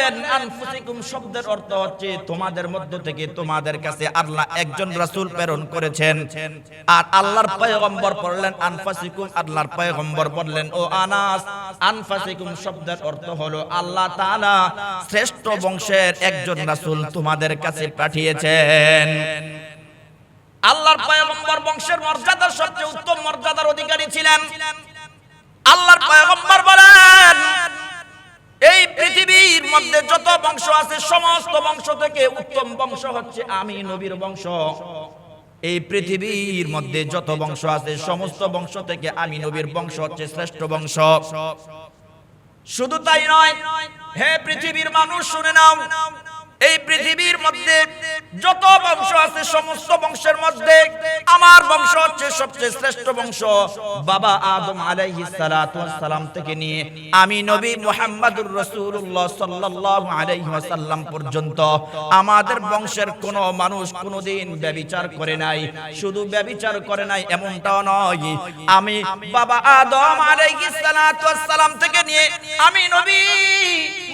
বললেন আনফুসিকুম শব্দের অর্থ হচ্ছে তোমাদের মধ্য থেকে তোমাদের কাছে আল্লাহ একজন রাসূল প্রেরণ করেছেন। আর আল্লাহর পয়গম্বর বললেন আনফুসিকুম, আল্লাহর পয়গম্বর বললেন ও আনাস আনফুসিকুম শব্দের অর্থ হলো আল্লাহ তাআলা শ্রেষ্ঠ বংশের একজন রাসূল তোমাদের কাছে পাঠিয়েছেন। আল্লাহর পয়গম্বর বংশের মর্যাদার সবচেয়ে উত্তম মর্যাদার অধিকারী ছিলেন। আল্লাহর পয়গম্বর বলেন এই পৃথিবীর মধ্যে যত বংশ আছে সমস্ত বংশ থেকে উত্তম বংশ হচ্ছে আমি নবীর বংশ। এই পৃথিবীর মধ্যে যত বংশ আছে সমস্ত বংশ থেকে আমি নবীর বংশ হচ্ছে শ্রেষ্ঠ বংশ। শুধু তাই নয়, হে পৃথিবীর মানুষ শুনে নাও, এই পৃথিবীর মধ্যে যত বংশ আছে সমস্ত বংশের মধ্যে আমার বংশ হচ্ছে সবচেয়ে শ্রেষ্ঠ বংশ। বাবা আদম আলাইহিস সালাতু ওয়াস সালাম থেকে নিয়ে আমি নবী মুহাম্মদুর রাসূলুল্লাহ সাল্লাল্লাহু আলাইহি ওয়াসাল্লাম পর্যন্ত আমাদের বংশের কোন মানুষ কোনদিন ব্যভিচার করে নাই। শুধু ব্যভিচার করে নাই এমনটাও নয়, আমি বাবা আদম আলাইহিস সালাতু ওয়াস সালাম থেকে নিয়ে আমি নবী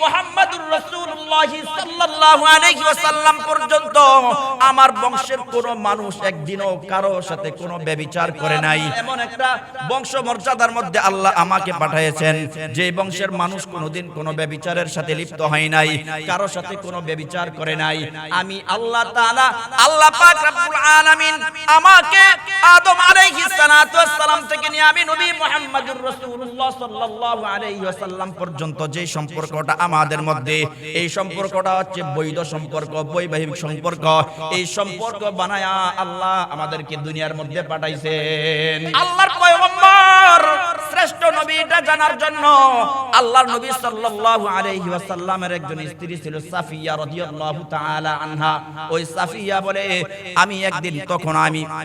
মুহাম্মদুর রাসূলুল্লাহ সাল্লাল্লাহু আলাইহি ওয়াসাল্লাম পর্যন্ত আমার বংশের কোন মানুষ একদিনও কারো সাথে কোনো ব্যভিচার করে নাই। এমন একটা বংশ মর্যাদার মধ্যে আল্লাহ আমাকে পাঠিয়েছেন যে বংশের মানুষ কোনোদিন কোনো ব্যভিচারের সাথে লিপ্ত হয় নাই, কারো সাথে কোনো ব্যভিচার করে নাই। আমি আল্লাহ তাআলা আল্লাহ পাক রব্বুল আলামিন আমাকে আদম আলাইহিস সালাতু ওয়াস সালাম থেকে নিয়ে আমি নবী মুহাম্মদুর রাসূলুল্লাহ সাল্লাল্লাহু আলাইহি ওয়াসাল্লাম পর্যন্ত যে সম্পর্কটা আমাদের মধ্যে, এই সম্পর্কটা হচ্ছে বৈধ সম্পর্ক, বৈবাহিক সম্পর্ক। এই সম্পর্ক বানায়া আল্লাহ আমাদেরকে দুনিয়ার মধ্যে পাঠাইছেন। আল্লাহর পয়গম্বর শ্রেষ্ঠ নবী এটা জানার জন্য আল্লাহর নবী সাল্লাল্লাহু আলাইহি ওয়াসাল্লামের একজন স্ত্রী ছিল সাফিয়া রাদিয়াল্লাহু তাআলা আনহা। ওই সাফিয়া বলে আমি একদিন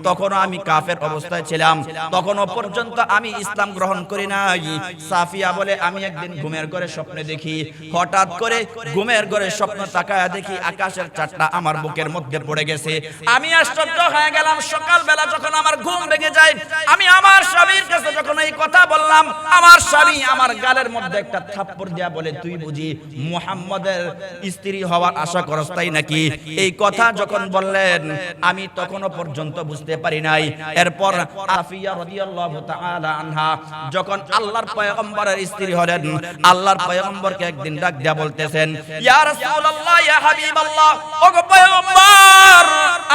তখনও আমি কাফের অবস্থায় ছিলাম, তখনও পর্যন্ত আমি ইসলাম গ্রহণ করি নাই। সাফিয়া বলে আমি একদিন ঘুমের ঘরে স্বপ্নে দেখি, হঠাৎ করে ঘুমের ঘরে স্বপ্ন তাকায়া দেখি আকাশের চাঁদটা আমার বুকের মধ্যে পড়ে গেছে। আমি আশ্চর্য হয়ে গেলাম। সকালবেলা যখন আমার ঘুম ভেঙে যায়, আমি আমার স্বামীর কাছে যখন এই কথা বললাম, আমার স্বামী আমার গালের মধ্যে একটা থাপ্পড় দিয়া বলে তুই বুঝি মুহাম্মদের স্ত্রী হওয়ার আশা করস তাই নাকি? এই কথা যখন বললেন আমি তখনও পর্যন্ত বুঝতে পারি নাই। এরপর সাফিয়া রাদিয়াল্লাহু তাআলা আনহা যখন আল্লাহর পয়গম্বরের স্ত্রী হলেন, আল্লাহর পয়গম্বরকে একদিন ডাক দিয়া বলতেছেন ইয়া রাসূলুল্লাহ ইয়া হাবিবাল্লাহ, ওগো পয়গম্বর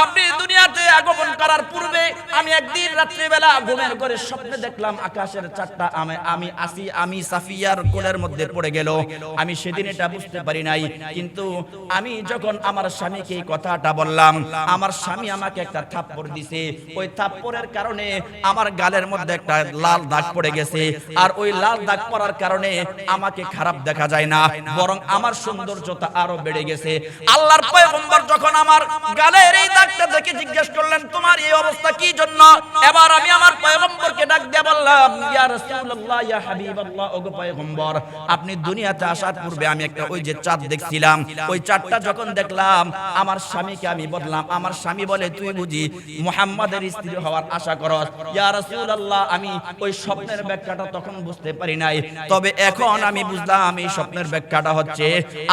আপনি দুনিয়াতে আগমন করার পূর্বে আমি একদিন রাত্রিবেলা ঘুমের ঘরে স্বপ্নে দেখলাম আকাশের চাঁদটা আমি সাফিয়ার কোলের মধ্যে পড়ে গেল। আমি সেদিন এটা বুঝতে পারি নাই, কিন্তু আমি যখন আমার স্বামীকে এই কথাটা বললাম, আমার স্বামী আমাকে একটা থাপ্পড় দিছে। ওই থাপ্পড়ের কারণে আমার গালের মধ্যে একটা লাল দাগ পড়ে গেছে। আর ওই লাল দাগ পড়ার কারণে আমাকে খারাপ দেখা যায় না, বরং আমার সৌন্দর্যতা আরো বেড়ে গেছে। আল্লাহর পয়গম্বর যখন আমার গালের এই দাগটা দেখে জিজ্ঞেস করলেন তোমার এই অবস্থা কি জন্য? এবার আমি আমার পয়গম্বরকে ডাক দিয়ে বললাম ইয়া রাসূলুল্লাহ ইয়া হাবিবাল্লাহ, ওগো পয়গম্বর আপনি দুনিয়াতে আসার পূর্বে আমি একটা ওই যে চাঁদ দেখছিলাম, ওই চাঁদটা যখন দেখলাম আমার স্বামীকে আমি বললাম, আমার স্বামী বলে তুই বুঝি মুহাম্মাদের স্ত্রী হওয়ার আশা করস? ইয়া রাসূলুল্লাহ আমি ওই স্বপ্নের ব্যাখ্যাটা তখন বুঝতে পারি নাই, তবে এখন আমি বুঝলাম এই স্বপ্নের ব্যাখ্যাটা হচ্ছে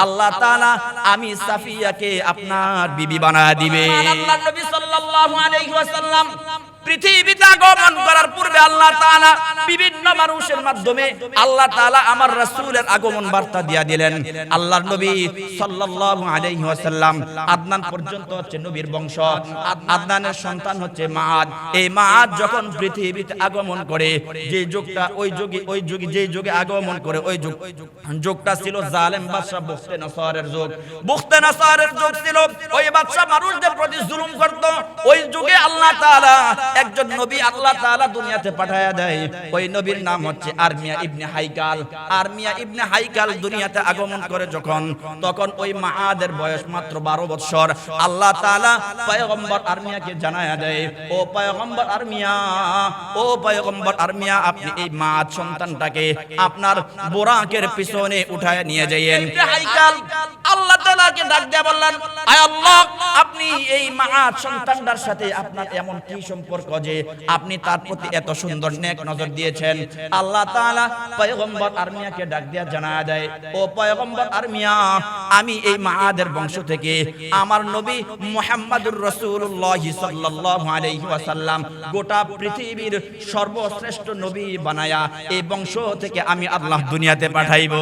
আল্লাহ তাআলা আমি সাফিয়াকে আপনার বিবি বানায় দিবে। আল্লাহর নবী সাল্লাল্লাহু আলাইহি ওয়াসাল্লাম পৃথিবীতে আগমন করার পূর্বে আল্লাহ তাআলা বিভিন্ন মানুষের মাধ্যমে আল্লাহ তাআলা আমার রাসূলের আগমন বার্তা দিয়া দিলেন। আল্লাহর নবী সাল্লাল্লাহু আলাইহি ওয়াসাল্লাম আদনান পর্যন্ত হচ্ছে নবীর বংশ। আদনানের সন্তান হচ্ছে মাআদ। এই মাআদ যখন পৃথিবীতে আগমন করে, যে যুগটা ওই যুগে যে যুগে আগমন করে ওই যুগটা ছিল জালেম বাদশা বুখতে নসরের যুগ। বুখতে নসরের যুগ ছিল, ওই বাদশা মানুষদের প্রতি জুলুম করত। ওই যুগে আল্লাহ তাআলা একজন নবী আল্লাহ তাআলা দুনিয়াতে পাঠায়া দেয়। ওই নবীর নাম হচ্ছে আরমিয়া ইবনে হাইকাল। আরমিয়া ইবনে হাইকাল দুনিয়াতে আগমন করে যখন, তখন ওই মাআদের বয়স মাত্র 12 বছর। আল্লাহ তাআলা পয়গম্বর আরমিয়াকে জানায়া দেয় ও পয়গম্বর আরমিয়া আপনি এই মাআদ সন্তানটাকে আপনার বোরাকের পিছনে উঠায় নিয়ে যাইয়েন। হাইকাল আল্লাহ তাআলা তাআলাকে ডাক দিয়ে বললেন, আয় আল্লাহ, আপনি এই মাআদ সন্তানটার সাথে আপনার এমন কি সম্পর্ক যে আপনি তার প্রতি এত সুন্দর নেক নজর দিয়েছেন? আল্লাহ তাআলা পয়গম্বর আরমিয়াকে ডাক দিয়ে জানায় দেয়, ও পয়গম্বর আরমিয়া, আমি এই মাআদের বংশ থেকে আমার নবী মুহাম্মদুর রাসূলুল্লাহ সাল্লাল্লাহু আলাইহি ওয়াসাল্লাম গোটা পৃথিবীর সর্বশ্রেষ্ঠ নবী বানায়া এই বংশ থেকে আমি আল্লাহ দুনিয়াতে পাঠাইব।